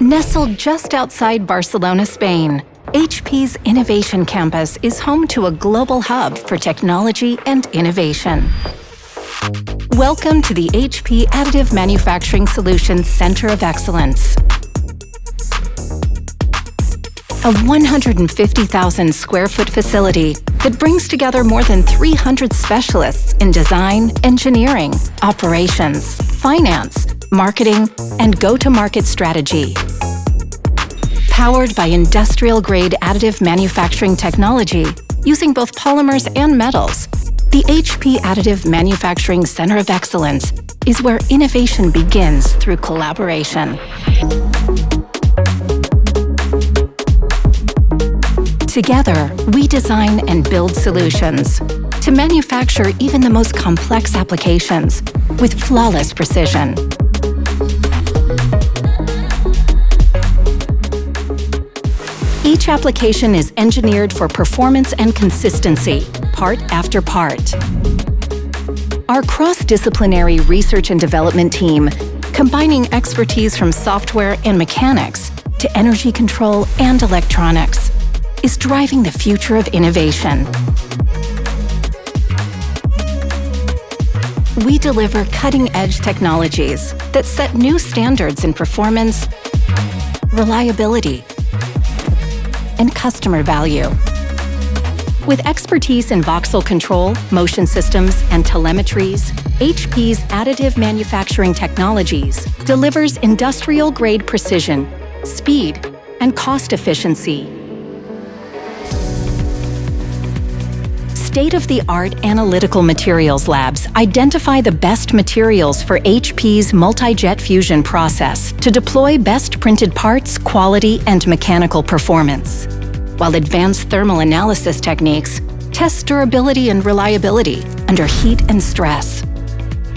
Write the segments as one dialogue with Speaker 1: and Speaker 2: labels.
Speaker 1: Nestled just outside Barcelona, Spain, HP's Innovation Campus is home to a global hub for technology and innovation. Welcome to the HP Additive Manufacturing Solutions Center of Excellence. A 150,000 square foot facility that brings together more than 300 specialists in design, engineering, operations, finance, marketing, and go-to-market strategy. Powered by industrial-grade additive manufacturing technology using both polymers and metals, the HP Additive Manufacturing Center of Excellence is where innovation begins through collaboration. Together, we design and build solutions to manufacture even the most complex applications with flawless precision. Each application is engineered for performance and consistency, part after part. Our cross-disciplinary research and development team, combining expertise from software and mechanics to energy control and electronics, is driving the future of innovation. We deliver cutting-edge technologies that set new standards in performance, reliability, and customer value. With expertise in voxel control, motion systems, and telemetries, HP's additive manufacturing technologies delivers industrial-grade precision, speed, and cost efficiency. State-of-the-art analytical materials labs identify the best materials for HP's multi-jet fusion process to deploy best printed parts, quality, and mechanical performance, while advanced thermal analysis techniques test durability and reliability under heat and stress.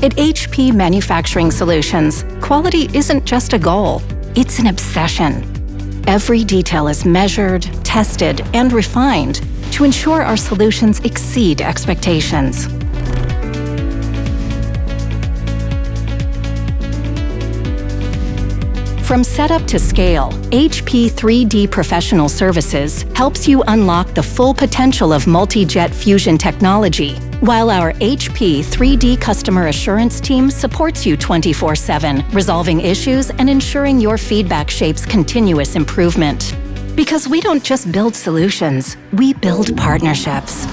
Speaker 1: At HP Manufacturing Solutions, quality isn't just a goal, it's an obsession. Every detail is measured, tested, and refined to ensure our solutions exceed expectations. From setup to scale, HP 3D Professional Services helps you unlock the full potential of multi-jet fusion technology, while our HP 3D Customer Assurance team supports you 24/7, resolving issues and ensuring your feedback shapes continuous improvement. Because we don't just build solutions, we build partnerships.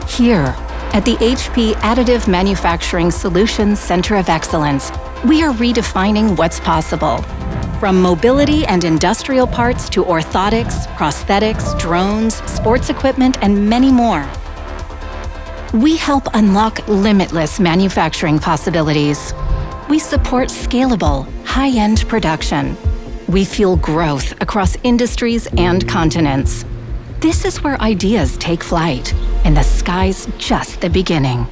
Speaker 1: Here, at the HP Additive Manufacturing Solutions Center of Excellence, we are redefining what's possible. From mobility and industrial parts to orthotics, prosthetics, drones, sports equipment, and many more. We help unlock limitless manufacturing possibilities. We support scalable, high-end production. We fuel growth across industries and continents. This is where ideas take flight, and the sky's just the beginning.